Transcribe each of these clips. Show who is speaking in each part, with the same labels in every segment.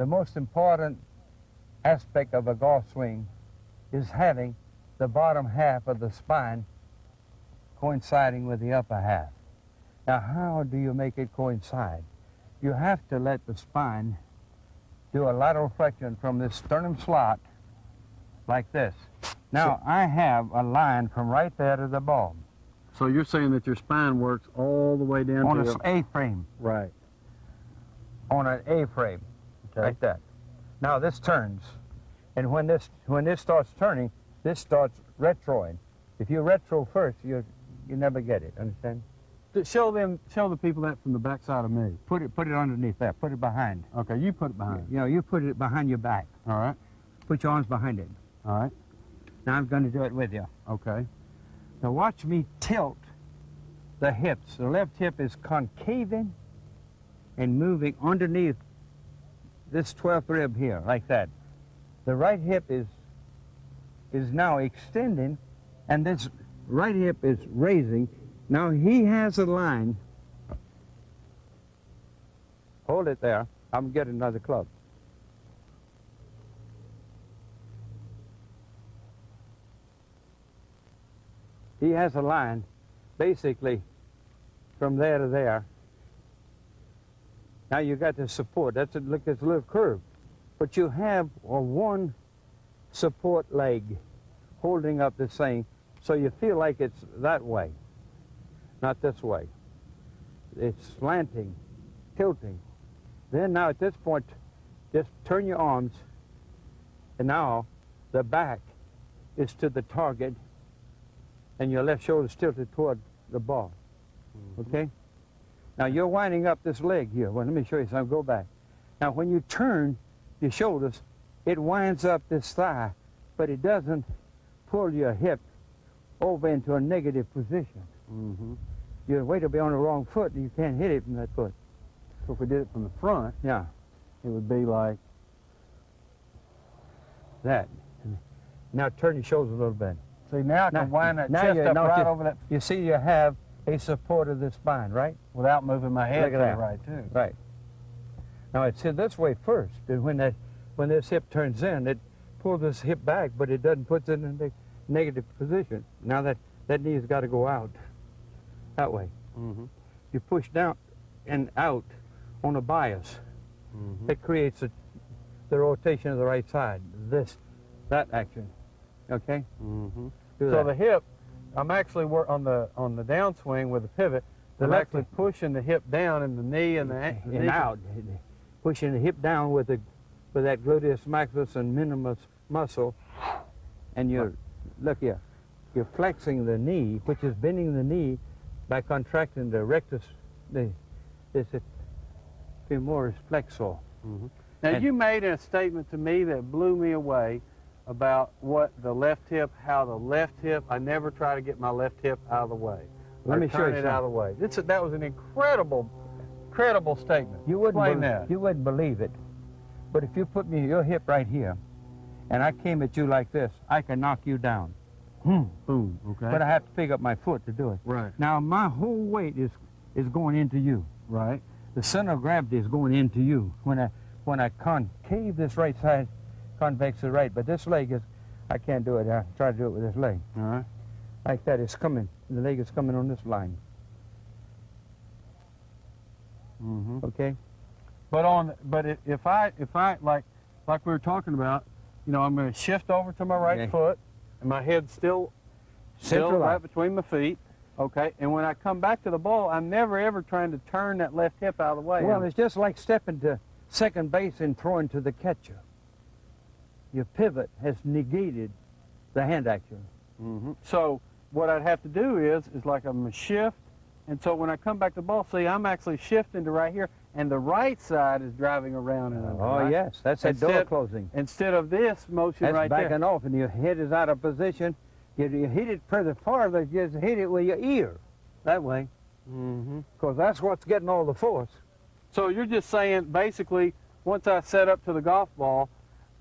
Speaker 1: the most important aspect of a golf swing is having the bottom half of the spine coinciding with the upper half. Now, how do you make it coincide? You have to let the spine do a lateral flexion from this sternum slot like this. Now, I have a line from right there to the ball.
Speaker 2: So you're saying that your spine works all the way down
Speaker 1: on
Speaker 2: to
Speaker 1: an A-frame.
Speaker 2: Right.
Speaker 1: On an A-frame,
Speaker 2: Okay.
Speaker 1: like that. Now this turns, and when this starts turning, this starts retroing. If you retro first, you never get it. Understand?
Speaker 2: Show the people that from the back side of me.
Speaker 1: Put it underneath there. Put it behind.
Speaker 2: Okay, you put it behind.
Speaker 1: You know, you put it behind your back.
Speaker 2: All right.
Speaker 1: Put your arms behind it.
Speaker 2: All right.
Speaker 1: Now I'm going to do it with you.
Speaker 2: Okay.
Speaker 1: Now watch me tilt the hips. The left hip is concaving and moving underneath this 12th rib here, like that. The right hip is now extending, and this right hip is raising. Now he has a line. Hold it there. I'm getting another club. He has a line, basically, from there to there. Now you got the support. That's look, it's a little curve, but you have one support leg holding up this thing, so you feel like it's that way, not this way. It's slanting, tilting. Then now at this point, just turn your arms, and now the back is to the target, and your left shoulder is tilted toward the ball. Okay? Now you're winding up this leg here. Well, let me show you something. Go back. Now when you turn your shoulders, it winds up this thigh, but it doesn't pull your hip over into a negative position. Your weight will be on the wrong foot, and you can't hit it from that foot.
Speaker 2: So if we did it from the front,
Speaker 1: Yeah,
Speaker 2: it would be like
Speaker 1: that. Now turn your shoulders a little bit.
Speaker 2: See, now I can wind that
Speaker 1: now
Speaker 2: chest
Speaker 1: you-
Speaker 2: up
Speaker 1: now
Speaker 2: right
Speaker 1: you-
Speaker 2: over that
Speaker 1: You see you have a support of the spine, right?
Speaker 2: without moving my head
Speaker 1: Look
Speaker 2: to
Speaker 1: at
Speaker 2: the
Speaker 1: that.
Speaker 2: right, too.
Speaker 1: Right. Now it's this way first, and when this hip turns in, it pulls this hip back, but it doesn't put it in a negative position. Now that knee's got to go out that way. You push down and out on a bias. It creates the rotation of the right side. That action. Okay. Do
Speaker 2: So
Speaker 1: that.
Speaker 2: the hip, I'm actually on the downswing with the pivot.
Speaker 1: The
Speaker 2: I'm
Speaker 1: left
Speaker 2: actually pushing the hip down and the knee and the
Speaker 1: and
Speaker 2: knee.
Speaker 1: out, pushing the hip down with that gluteus maximus and minimus muscle, and look here, you're flexing the knee, which is bending the knee by contracting the rectus, this femoris flexor.
Speaker 2: Now
Speaker 1: And-
Speaker 2: you made a statement to me that blew me away about what the left hip, how the left hip, I never try to get my left hip out of the way.
Speaker 1: Let me show
Speaker 2: turn
Speaker 1: you
Speaker 2: it out of the way. That was an incredible statement.
Speaker 1: You wouldn't
Speaker 2: Explain
Speaker 1: believe,
Speaker 2: that.
Speaker 1: you wouldn't believe it, but if you put your hip right here, and I came at you like this, I can knock you down.
Speaker 2: Boom. Okay.
Speaker 1: But I have to pick up my foot to do it.
Speaker 2: Right.
Speaker 1: Now my whole weight is going into you.
Speaker 2: Right.
Speaker 1: The center of gravity is going into you. When I concave this right side, convex the right, but this leg I can't do it. I try to do it with this leg.
Speaker 2: All right.
Speaker 1: Like that, it's coming. The leg is coming on this line. Okay?
Speaker 2: But if I like we were talking about, I'm going to shift over to my right
Speaker 1: Okay.
Speaker 2: foot, and my head's still
Speaker 1: Central
Speaker 2: right
Speaker 1: line.
Speaker 2: between my feet. Okay. And when I come back to the ball, I'm never ever trying to turn that left hip out of the way.
Speaker 1: Well, it's just like stepping to second base and throwing to the catcher. Your pivot has negated the hand action.
Speaker 2: So what I'd have to do is like I'm going to shift, and so when I come back to the ball, see, I'm actually shifting to right here, and the right side is driving around and over.
Speaker 1: Oh,
Speaker 2: right?
Speaker 1: yes, that's that door closing.
Speaker 2: Instead of this motion
Speaker 1: That's
Speaker 2: right
Speaker 1: backing
Speaker 2: there.
Speaker 1: off, and your head is out of position. You hit it further farther, you just hit it with your ear, that way, because that's what's getting all the force.
Speaker 2: So you're just saying, basically, once I set up to the golf ball,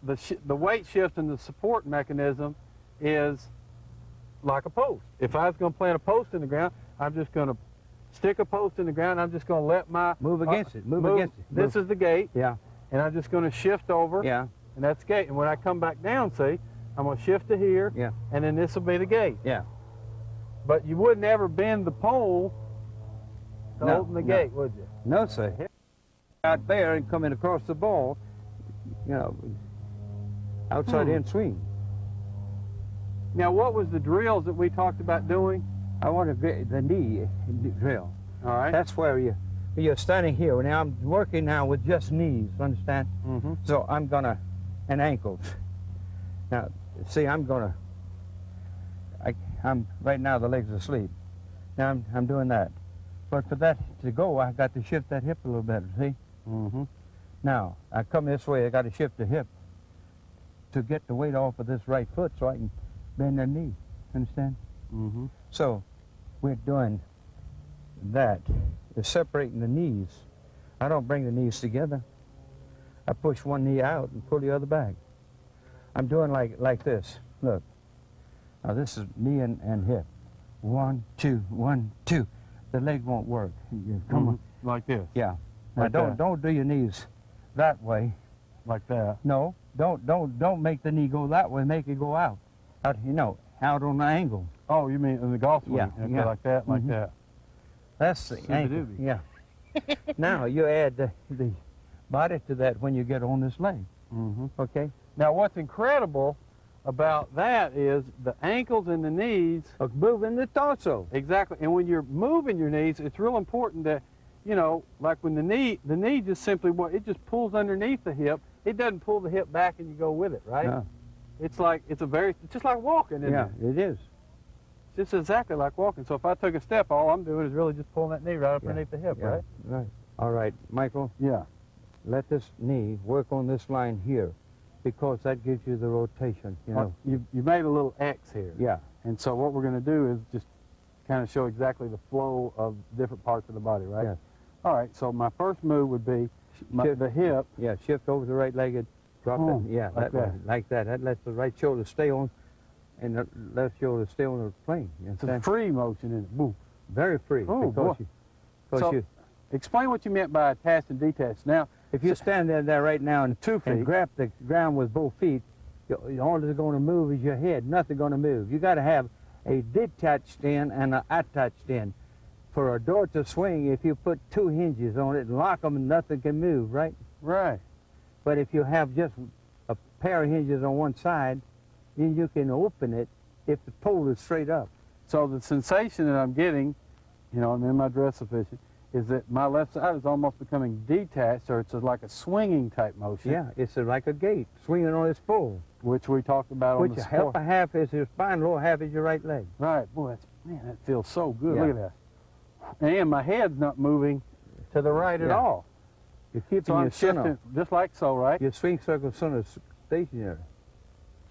Speaker 2: the weight shift and the support mechanism is like a post. If I was going to plant a post in the ground, I'm just going to stick a post in the ground. I'm just going to let my
Speaker 1: Move against it, move against it.
Speaker 2: This is the gate.
Speaker 1: Yeah.
Speaker 2: and I'm just going to shift over.
Speaker 1: Yeah.
Speaker 2: And that's the gate. And when I come back down, see, I'm going to shift to here.
Speaker 1: Yeah.
Speaker 2: And then this will be the gate.
Speaker 1: Yeah.
Speaker 2: But you wouldn't ever bend the pole to open the gate, would you?
Speaker 1: No, sir. Out there and coming across the ball, you know, outside in swing.
Speaker 2: Now, what was the drills that we talked about doing?
Speaker 1: I want to get the knee drill.
Speaker 2: All right.
Speaker 1: That's where you're standing here. Now I'm working now with just knees, understand?
Speaker 2: Mm-hmm.
Speaker 1: So I'm gonna, and ankles. Now, see, I'm right now the legs are asleep. Now I'm doing that. But for that to go, I got to shift that hip a little better, see?
Speaker 2: Mm-hmm.
Speaker 1: Now, I come this way, I got to shift the hip to get the weight off of this right foot so I can bend the knee, understand?
Speaker 2: Mm-hmm.
Speaker 1: So we're doing that. It's separating the knees. I don't bring the knees together. I push one knee out and pull the other back. I'm doing like this. Look. Now this is knee and hip. 1, 2, 1, 2. The leg won't work. You come on.
Speaker 2: Like this.
Speaker 1: Yeah. Now
Speaker 2: Like
Speaker 1: don't do your knees that way.
Speaker 2: Like that.
Speaker 1: No. Don't make the knee go that way. Make it go out. Out, you know, out on the angle.
Speaker 2: Oh, you mean in the golf swing?
Speaker 1: Yeah,
Speaker 2: Okay,
Speaker 1: yeah.
Speaker 2: like that, like that.
Speaker 1: That's the angle.
Speaker 2: Super-duper.
Speaker 1: Yeah. Now you add the body to that when you get on this leg.
Speaker 2: Mm-hmm.
Speaker 1: Okay.
Speaker 2: Now, what's incredible about that is the ankles and the knees.
Speaker 1: Moving the torso.
Speaker 2: Exactly. And when you're moving your knees, it's real important that, you know, like when the knee just simply, it just pulls underneath the hip. It doesn't pull the hip back and you go with it, right?
Speaker 1: No.
Speaker 2: It's like, it's just like walking, isn't
Speaker 1: Yeah,
Speaker 2: it?
Speaker 1: it is.
Speaker 2: It's just exactly like walking. So if I took a step, all I'm doing is really just pulling that knee right up underneath the hip,
Speaker 1: Yeah,
Speaker 2: right?
Speaker 1: right. All right, Michael,
Speaker 2: Yeah.
Speaker 1: let this knee work on this line here because that gives you the rotation, you know.
Speaker 2: You made a little X here.
Speaker 1: Yeah.
Speaker 2: And so what we're going to do is just kind of show exactly the flow of different parts of the body, right?
Speaker 1: Yes.
Speaker 2: All right, so my first move would be the hip.
Speaker 1: Yeah, shift over the right legged, drop
Speaker 2: Oh,
Speaker 1: it. Yeah,
Speaker 2: like
Speaker 1: that way,
Speaker 2: that.
Speaker 1: like that. That lets the right shoulder stay on and the left shoulder stay on the plane. You
Speaker 2: It's a
Speaker 1: understand?
Speaker 2: free motion in it. Boom.
Speaker 1: Very free.
Speaker 2: Oh, boy. So, explain what you meant by attached and detached. Now,
Speaker 1: if you stand there right now and
Speaker 2: 2 feet.
Speaker 1: and grab the ground with both feet, all that's going to move is your head. Nothing going to move. You got to have a detached end and an attached end. For a door to swing, if you put 2 hinges on it and lock them, nothing can move, right?
Speaker 2: Right.
Speaker 1: But if you have just a pair of hinges on one side, then you can open it if the pole is straight up.
Speaker 2: So the sensation that I'm getting, you know, I'm in my dress sufficient, is that my left side is almost becoming detached, or it's like a swinging type motion.
Speaker 1: Yeah, it's like a gate swinging on its pole.
Speaker 2: Which we talked about on
Speaker 1: Which
Speaker 2: the sport.
Speaker 1: upper half is your spine, lower half is your right leg.
Speaker 2: Right. Boy, man, that feels so good.
Speaker 1: Yeah.
Speaker 2: Look at that. And my head's not moving to the right at
Speaker 1: Yeah.
Speaker 2: all.
Speaker 1: You're keeping
Speaker 2: So I'm
Speaker 1: your center.
Speaker 2: shifting just like so, right?
Speaker 1: Your swing circle center is stationary.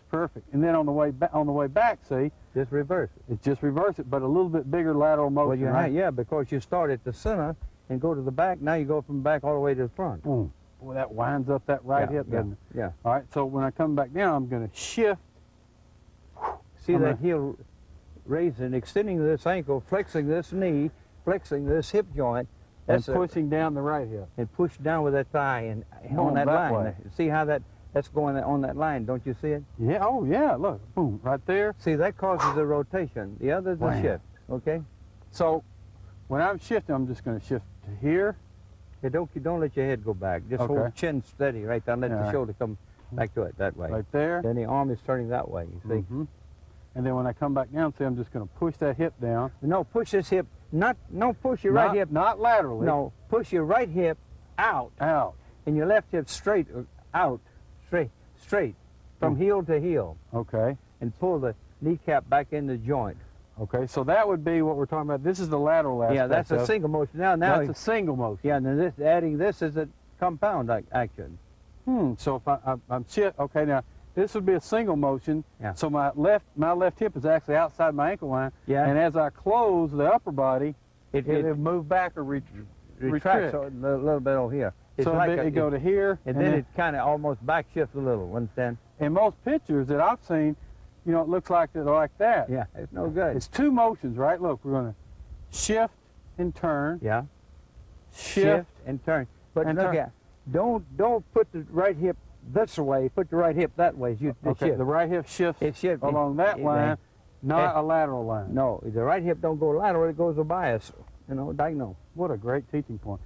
Speaker 2: Perfect. And then on the way back, see,
Speaker 1: Just reverse it.
Speaker 2: it's just reverse it, but a little bit bigger lateral motion,
Speaker 1: Well, you
Speaker 2: right?
Speaker 1: yeah, because you start at the center and go to the back. Now you go from the back all the way to the front.
Speaker 2: Boom. Boy, that winds up that right
Speaker 1: Yeah,
Speaker 2: hip,
Speaker 1: yeah,
Speaker 2: doesn't it?
Speaker 1: yeah.
Speaker 2: All right, so when I come back down, I'm going to shift.
Speaker 1: See
Speaker 2: I'm
Speaker 1: that heel raising, extending this ankle, flexing this knee, flexing this hip joint.
Speaker 2: And
Speaker 1: That's a-
Speaker 2: pushing down the right hip.
Speaker 1: and push down with that thigh and
Speaker 2: Oh,
Speaker 1: on that
Speaker 2: that
Speaker 1: line.
Speaker 2: way.
Speaker 1: See how that's going on that line? Don't you see it?
Speaker 2: Yeah, oh yeah, look, boom, right there.
Speaker 1: See, that causes a rotation. The other is a
Speaker 2: Wham.
Speaker 1: shift. Okay.
Speaker 2: So when I'm shifting, I'm just going to shift to here.
Speaker 1: Yeah, don't let your head go back. Just
Speaker 2: Okay.
Speaker 1: hold chin steady right there. And let
Speaker 2: Yeah,
Speaker 1: the
Speaker 2: right.
Speaker 1: shoulder come back to it that way.
Speaker 2: Right there.
Speaker 1: Then the arm is turning that way. You see?
Speaker 2: Mhm. And then when I come back down, see, I'm just going to push that hip down.
Speaker 1: No, push this hip. No, push your right hip.
Speaker 2: Not laterally.
Speaker 1: No, push your right hip out
Speaker 2: Out.
Speaker 1: and your left hip straight out, straight from heel to heel,
Speaker 2: Okay.
Speaker 1: and pull the kneecap back in the joint.
Speaker 2: Okay, so that would be what we're talking about. This is the lateral aspect.
Speaker 1: Yeah, that's a
Speaker 2: of-
Speaker 1: single motion. Now,
Speaker 2: That's a single motion.
Speaker 1: yeah, and then adding this is a compound action.
Speaker 2: So if I'm shift, okay, now this would be a single motion.
Speaker 1: Yeah.
Speaker 2: So my left hip is actually outside my ankle line.
Speaker 1: Yeah.
Speaker 2: And as I close the upper body,
Speaker 1: It
Speaker 2: it'll move back or
Speaker 1: retracts
Speaker 2: retrict.
Speaker 1: a little bit over here. It's
Speaker 2: So
Speaker 1: like
Speaker 2: it go to here,
Speaker 1: and then it kind of almost back shifts a little. Understand?
Speaker 2: in most pictures that I've seen, you know, it looks like that.
Speaker 1: Yeah, it's no good.
Speaker 2: It's 2 motions, right? Look, we're going to shift and turn,
Speaker 1: Yeah,
Speaker 2: shift.
Speaker 1: and turn. But
Speaker 2: and
Speaker 1: look
Speaker 2: turn.
Speaker 1: at Don't put the right hip this way. Put the right hip that way.
Speaker 2: Okay, the right hip shifts
Speaker 1: It shifts
Speaker 2: along that line, not a lateral line.
Speaker 1: No, the right hip don't go lateral. It goes a bias. You know, diagonal.
Speaker 2: What a great teaching point.